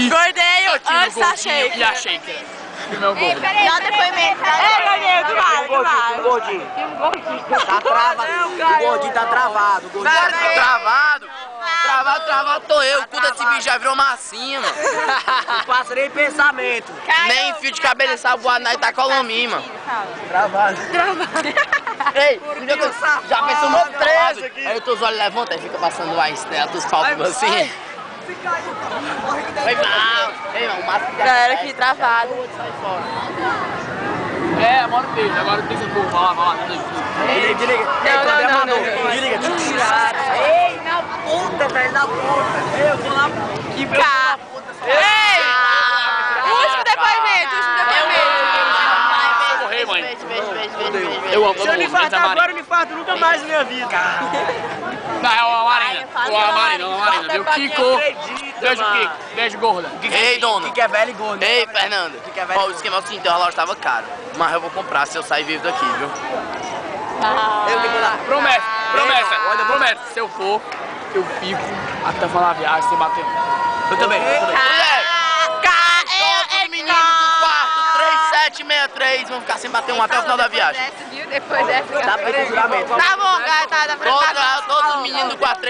Gordeio antes da shaker. E a shaker. Meu gordo. Dá depoimento. Gordeio, do lado. Gordinho. Tá travado. O gordinho tá travado. O gordinho tá Travado. Travado tô eu. O cu desse bicho já virou massinha, mano. Não passa nem pensamento. Nem fio de cabelo ensaboado na Itacolomim, mano. Travado. Ei, já pensou no preso aqui? Aí os teus olhos levantam e fica passando a estrela dos cálculos assim. Vai mal. Ei, mano, o máximo que Galera aqui travado. É, mora o beijo. Agora tem esse povo. Vai lá. Desliga. Não. Desliga. Ei, na puta, velho, na puta. Eu vou lá. Que Cá. Ei! Último depoimento. Morrer, mãe. Beijo. Eu amo Se eu me muito, infartar agora, eu me infarto nunca mais na minha vida. Não, é a Marina. A Marina, viu? Kiko. Beijo, Kiko. Beijo, gorda. Ei, dona. Que é velho e gordo. Ei, Fernanda. Que é velho. Ó, o esquema é o seguinte, o relógio tava caro. Mas eu vou comprar se eu sair vivo daqui, viu? Eu tenho que dar. Promessa. Se eu for, eu fico até falar a viagem sem bater. Eu também. Menino do quarto 3763 vão ficar sem bater um até o final da viagem. Depois dessa. Dá pra ir com juramento. Tá bom, cara, tá. Todos os meninos do quarto